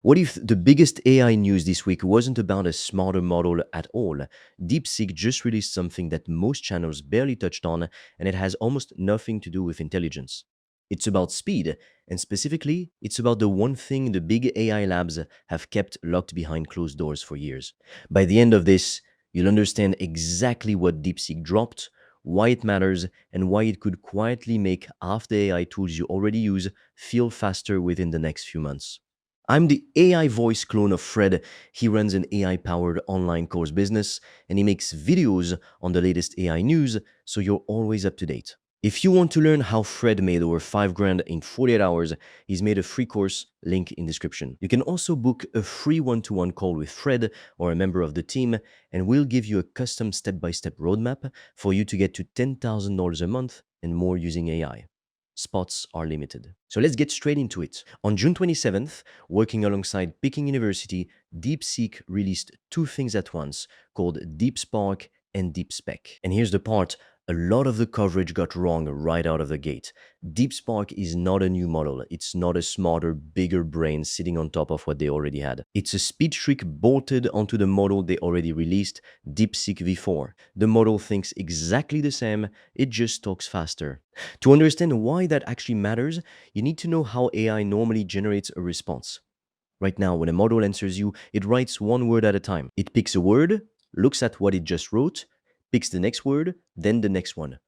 What if the biggest AI news this week wasn't about a smarter model at all? DeepSeek just released something that most channels barely touched on, and it has almost nothing to do with intelligence. It's about speed, and specifically, it's about the one thing the big AI labs have kept locked behind closed doors for years. By the end of this, you'll understand exactly what DeepSeek dropped, why it matters, and why it could quietly make half the AI tools you already use feel faster within the next few months. I'm the AI voice clone of Fred. He runs an AI powered online course business and he makes videos on the latest AI news, so you're always up to date. If you want to learn how Fred made over 5 grand in 48 hours, he's made a free course, link in description. You can also book a free one-to-one call with Fred or a member of the team, and we'll give you a custom step-by-step roadmap for you to get to $10,000 a month and more using AI. Spots are limited. So let's get straight into it. On June 27th, working alongside Peking University, DeepSeek released two things at once called DeepSpark and DeepSpec. And here's the part, a lot of the coverage got wrong right out of the gate. DeepSpark is not a new model. It's not a smarter, bigger brain sitting on top of what they already had. It's a speed trick bolted onto the model they already released, DeepSeek V4. The model thinks exactly the same, it just talks faster. To understand why that actually matters, you need to know how AI normally generates a response. Right now, when a model answers you, it writes one word at a time. It picks a word, looks at what it just wrote, picks the next word, then the next one,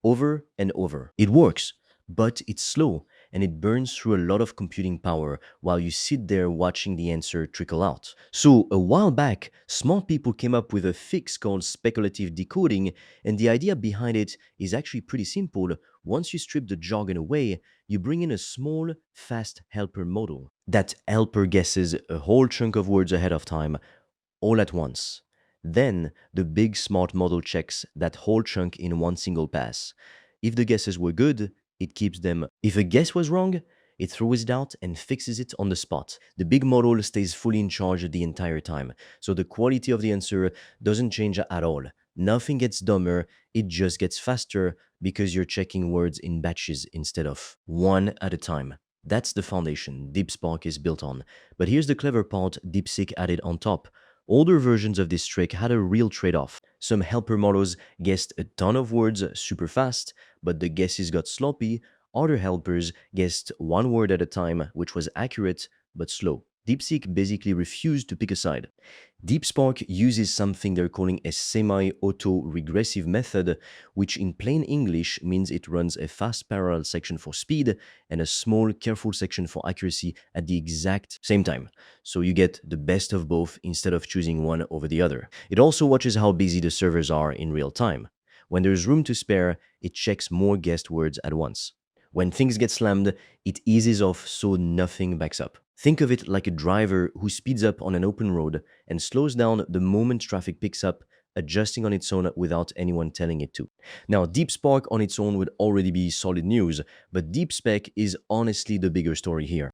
over and over. It works, but it's slow and it burns through a lot of computing power while you sit there watching the answer trickle out. So, a while back, smart people came up with a fix called speculative decoding, and the idea behind it is actually pretty simple. Once you strip the jargon away, you bring in a small, fast helper model. That helper guesses a whole chunk of words ahead of time, all at once. Then the big smart model checks that whole chunk in one single pass. If the guesses were good, it keeps them. If a guess was wrong, it throws it out and fixes it on the spot. The big model stays fully in charge the entire time, so the quality of the answer doesn't change at all. Nothing gets dumber, it just gets faster because you're checking words in batches instead of one at a time. That's the foundation DeepSpark is built on. But here's the clever part DeepSeek added on top. Older versions of this trick had a real trade off. Some helper models guessed a ton of words super fast, but the guesses got sloppy. Other helpers guessed one word at a time, which was accurate but slow. DeepSeek basically refused to pick a side. DeepSpark uses something they're calling a semi-auto-regressive method, which in plain English means it runs a fast parallel section for speed and a small, careful section for accuracy at the exact same time. So you get the best of both instead of choosing one over the other. It also watches how busy the servers are in real time. When there's room to spare, it checks more guessed words at once. When things get slammed, it eases off so nothing backs up. Think of it like a driver who speeds up on an open road and slows down the moment traffic picks up, adjusting on its own without anyone telling it to. Now, DeepSpark on its own would already be solid news, but DeepSpec is honestly the bigger story here.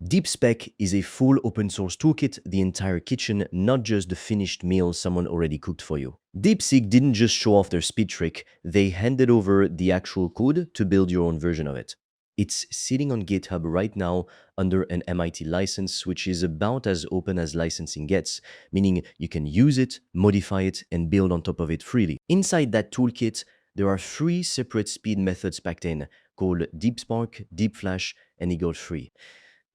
DeepSpec is a full open source toolkit, the entire kitchen, not just the finished meal someone already cooked for you. DeepSeek didn't just show off their speed trick, they handed over the actual code to build your own version of it. It's sitting on GitHub right now under an MIT license, which is about as open as licensing gets, meaning you can use it, modify it, and build on top of it freely. Inside that toolkit, there are three separate speed methods packed in, called DeepSpark, DeepFlash, and Eagle 3.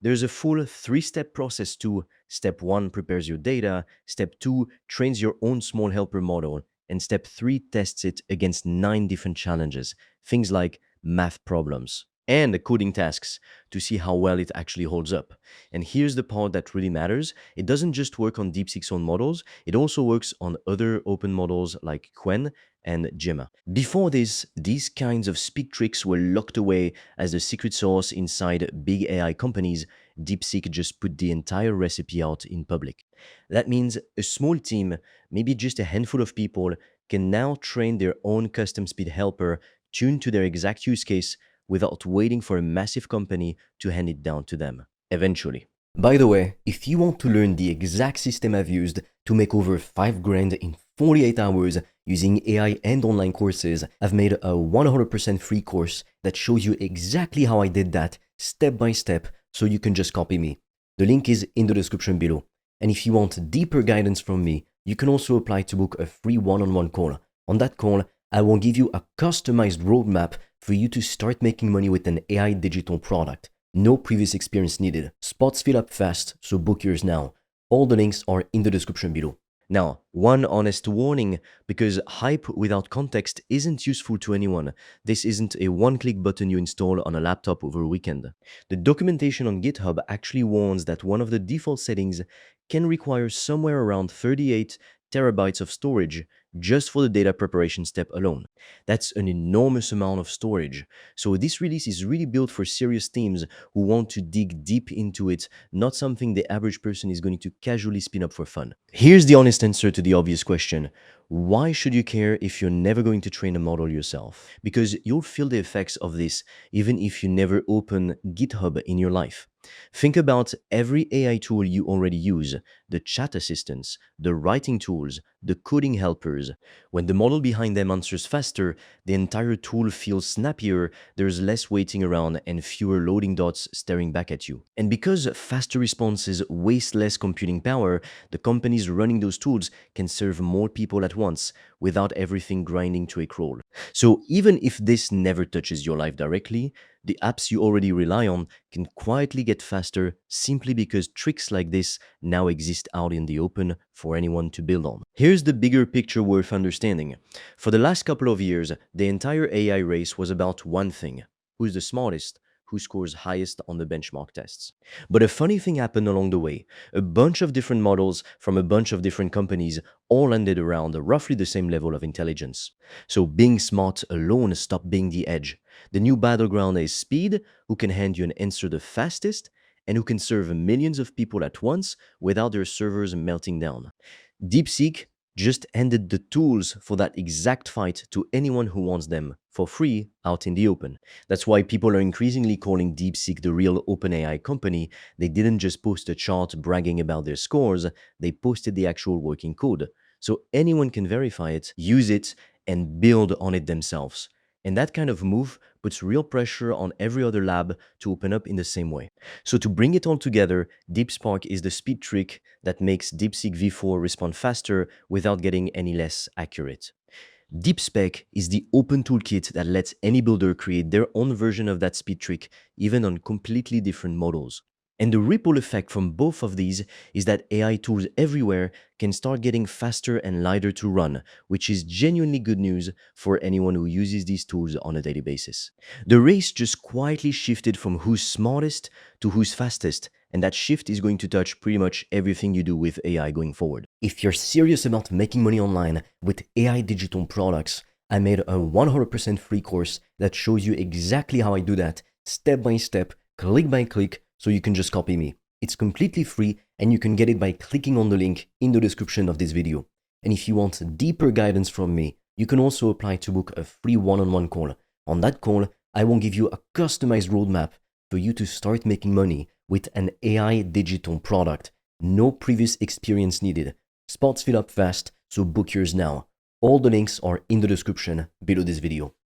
There's a full three-step process too. Step 1 prepares your data, step 2 trains your own small helper model, and step 3 tests it against 9 different challenges, things like math problems and coding tasks to see how well it actually holds up. And here's the part that really matters. It doesn't just work on DeepSeek's own models, it also works on other open models like Qwen and Gemma. Before this, these kinds of speed tricks were locked away as the secret sauce inside big AI companies. DeepSeek just put the entire recipe out in public. That means a small team, maybe just a handful of people, can now train their own custom speed helper tuned to their exact use case without waiting for a massive company to hand it down to them, eventually. By the way, if you want to learn the exact system I've used to make over 5 grand in 48 hours using AI and online courses, I've made a 100% free course that shows you exactly how I did that step by step so you can just copy me. The link is in the description below. And if you want deeper guidance from me, you can also apply to book a free one-on-one call. On that call, I will give you a customized roadmap for you to start making money with an AI digital product. No previous experience needed. Spots fill up fast, so book yours now. All the links are in the description below. Now, one honest warning, because hype without context isn't useful to anyone. This isn't a one-click button you install on a laptop over a weekend. The documentation on GitHub actually warns that one of the default settings can require somewhere around 38 terabytes of storage just for the data preparation step alone. That's an enormous amount of storage. So this release is really built for serious teams who want to dig deep into it, not something the average person is going to casually spin up for fun. Here's the honest answer to the obvious question. Why should you care if you're never going to train a model yourself? Because you'll feel the effects of this even if you never open GitHub in your life. Think about every AI tool you already use, the chat assistants, the writing tools, the coding helpers. When the model behind them answers faster, the entire tool feels snappier, there's less waiting around and fewer loading dots staring back at you. And because faster responses waste less computing power, the companies running those tools can serve more people at once without everything grinding to a crawl. So even if this never touches your life directly, the apps you already rely on can quietly get faster simply because tricks like this now exist out in the open for anyone to build on. Here's the bigger picture worth understanding. For the last couple of years, the entire AI race was about one thing: who's the smartest, who scores highest on the benchmark tests. But a funny thing happened along the way. A bunch of different models from a bunch of different companies all ended around roughly the same level of intelligence. So being smart alone stopped being the edge. The new battleground is speed, who can hand you an answer the fastest, and who can serve millions of people at once without their servers melting down. DeepSeek just handed the tools for that exact fight to anyone who wants them for free out in the open. That's why people are increasingly calling DeepSeek the real OpenAI company. They didn't just post a chart bragging about their scores, they posted the actual working code. So anyone can verify it, use it, and build on it themselves. And that kind of move puts real pressure on every other lab to open up in the same way. So to bring it all together, DeepSpark is the speed trick that makes DeepSeek v4 respond faster without getting any less accurate. DeepSpec is the open toolkit that lets any builder create their own version of that speed trick, even on completely different models. And the ripple effect from both of these is that AI tools everywhere can start getting faster and lighter to run, which is genuinely good news for anyone who uses these tools on a daily basis. The race just quietly shifted from who's smartest to who's fastest, and that shift is going to touch pretty much everything you do with AI going forward. If you're serious about making money online with AI digital products, I made a 100% free course that shows you exactly how I do that, step by step, click by click, so you can just copy me. It's completely free and you can get it by clicking on the link in the description of this video. And if you want deeper guidance from me, you can also apply to book a free one-on-one call. On that call, I will give you a customized roadmap for you to start making money with an AI digital product. No previous experience needed. Spots fill up fast, so book yours now. All the links are in the description below this video.